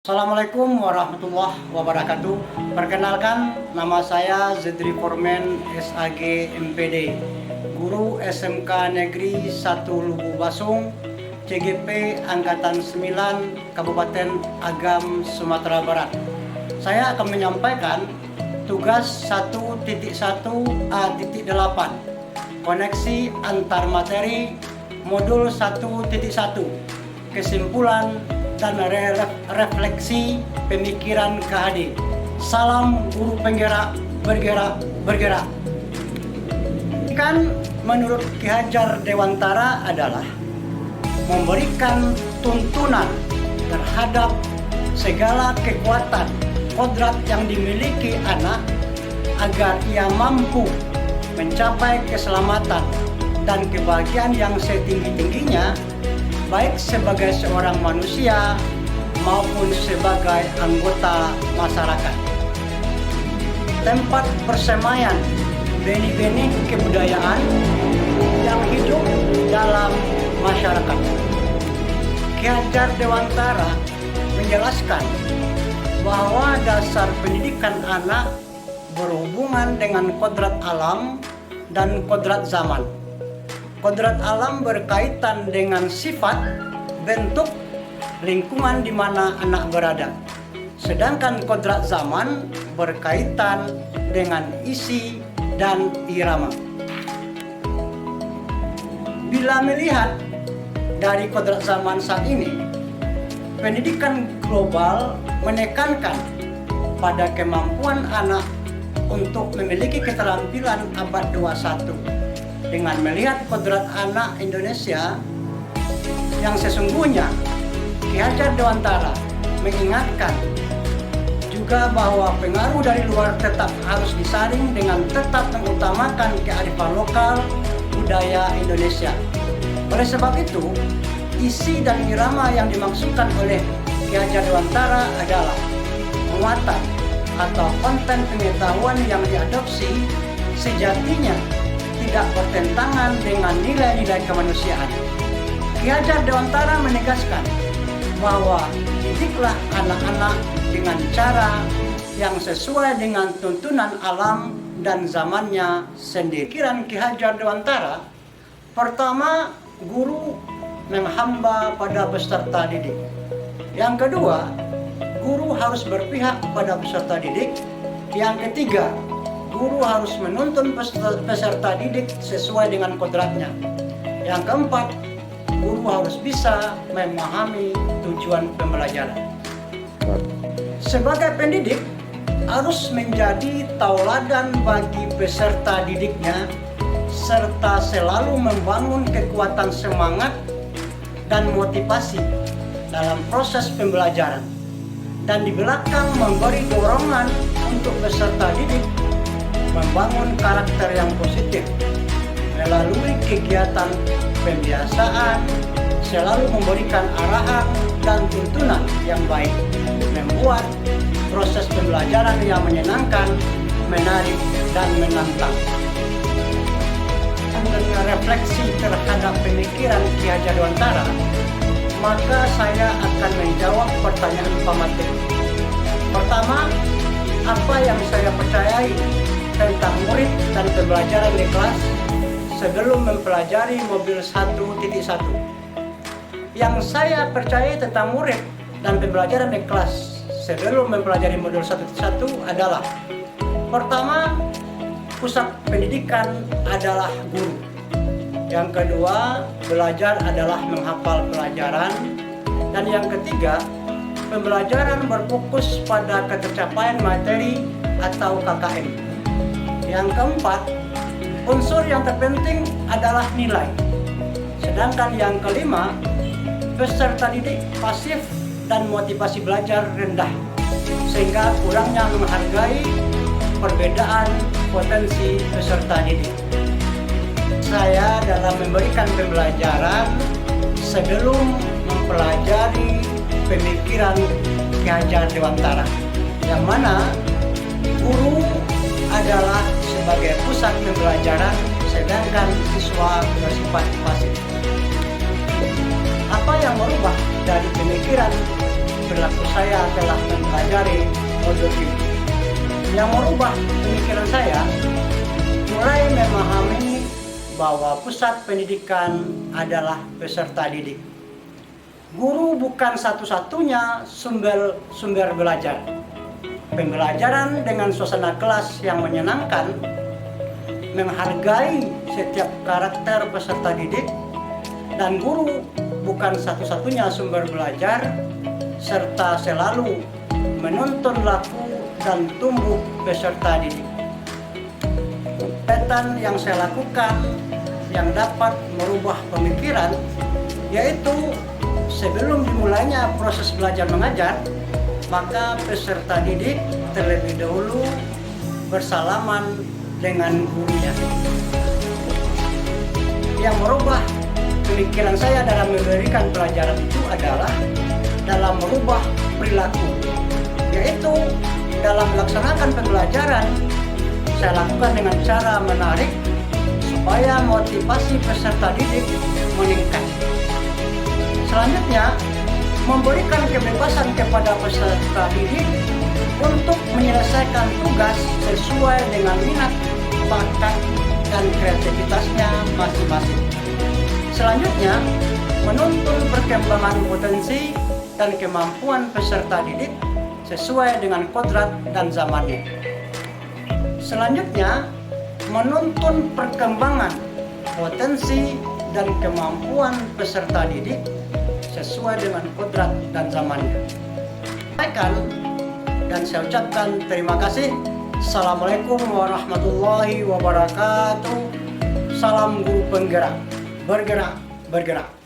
Assalamualaikum warahmatullahi wabarakatuh. Perkenalkan, nama saya Zedri Formen SAG MPD, guru SMK Negeri 1 Lubu Basung, CGP Angkatan 9, Kabupaten Agam, Sumatera Barat. Saya akan menyampaikan tugas 1.1A.8, koneksi antar materi modul 1.1, kesimpulan dan refleksi pemikiran KHD. Salam guru penggerak, bergerak. Kan menurut Ki Hajar Dewantara adalah memberikan tuntunan terhadap segala kekuatan kodrat yang dimiliki anak agar ia mampu mencapai keselamatan dan kebahagiaan yang setinggi-tingginya, baik sebagai seorang manusia maupun sebagai anggota masyarakat. Tempat persemaian benih-benih kebudayaan yang hidup dalam masyarakat. Ki Hajar Dewantara menjelaskan bahwa dasar pendidikan anak berhubungan dengan kodrat alam dan kodrat zaman. Kodrat alam berkaitan dengan sifat, bentuk, lingkungan di mana anak berada. Sedangkan kodrat zaman berkaitan dengan isi dan irama. Bila melihat dari kodrat zaman saat ini, pendidikan global menekankan pada kemampuan anak untuk memiliki keterampilan abad 21. Dengan melihat kodrat anak Indonesia yang sesungguhnya, Ki Hajar Dewantara mengingatkan juga bahwa pengaruh dari luar tetap harus disaring dengan tetap mengutamakan kearifan lokal budaya Indonesia. Oleh sebab itu, isi dan irama yang dimaksudkan oleh Ki Hajar Dewantara adalah muatan atau konten pengetahuan yang diadopsi sejatinya tidak bertentangan dengan nilai-nilai kemanusiaan. Ki Hajar Dewantara menegaskan bahwa didiklah anak-anak dengan cara yang sesuai dengan tuntunan alam dan zamannya sendiri. Pikiran Ki Hajar Dewantara, pertama, guru menghamba pada peserta didik. Yang kedua, guru harus berpihak pada peserta didik. Yang ketiga, guru harus menuntun peserta didik sesuai dengan kodratnya. Yang keempat, guru harus bisa memahami tujuan pembelajaran. Sebagai pendidik, harus menjadi tauladan bagi peserta didiknya, serta selalu membangun kekuatan semangat dan motivasi dalam proses pembelajaran. Dan di belakang memberi dorongan untuk peserta didik membangun karakter yang positif melalui kegiatan pembiasaan, selalu memberikan arahan dan tuntunan yang baik, membuat proses pembelajaran yang menyenangkan, menarik, dan menantang. Dengan refleksi terhadap pemikiran Ki Hajar Dewantara, maka saya akan menjawab pertanyaan pemateri. Pertama, apa yang saya percayai tentang murid dan pembelajaran di kelas sebelum mempelajari modul 1.1. Yang saya percayai tentang murid dan pembelajaran di kelas sebelum mempelajari modul 1.1 adalah: pertama, pusat pendidikan adalah guru. Yang kedua, belajar adalah menghafal pelajaran. Dan yang ketiga, pembelajaran berfokus pada ketercapaian materi atau KKM. Yang keempat, unsur yang terpenting adalah nilai. Sedangkan yang kelima, peserta didik pasif dan motivasi belajar rendah, sehingga kurangnya menghargai perbedaan potensi peserta didik. Saya dalam memberikan pembelajaran sebelum mempelajari pemikiran Ki Hajar Dewantara, yang mana guru adalah sebagai pusat pembelajaran, sedangkan siswa bersifat pasif. Apa yang merubah dari pemikiran perilaku saya telah mempelajari modul ini. Yang merubah pemikiran saya, mulai memahami bahwa pusat pendidikan adalah peserta didik. Guru bukan satu-satunya sumber belajar. Pembelajaran dengan suasana kelas yang menyenangkan, menghargai setiap karakter peserta didik, dan guru bukan satu-satunya sumber belajar, serta selalu menuntun laku dan tumbuh peserta didik. Kegiatan yang saya lakukan yang dapat merubah pemikiran, yaitu sebelum dimulainya proses belajar mengajar, maka peserta didik terlebih dahulu bersalaman dengan gurunya. Yang merubah pemikiran saya dalam memberikan pelajaran itu adalah dalam merubah perilaku, yaitu dalam melaksanakan pembelajaran saya lakukan dengan cara menarik supaya motivasi peserta didik meningkat. Selanjutnya, memberikan kebebasan kepada peserta didik untuk menyelesaikan tugas sesuai dengan minat, bakat, dan kreativitasnya masing-masing. Selanjutnya, menuntun perkembangan potensi dan kemampuan peserta didik sesuai dengan kodrat dan zamannya. Selanjutnya, menuntun perkembangan potensi dan kemampuan peserta didik sesuai dengan kodrat dan zamannya. Dan saya ucapkan terima kasih. Assalamualaikum warahmatullahi wabarakatuh. Salam guru penggerak, bergerak, bergerak.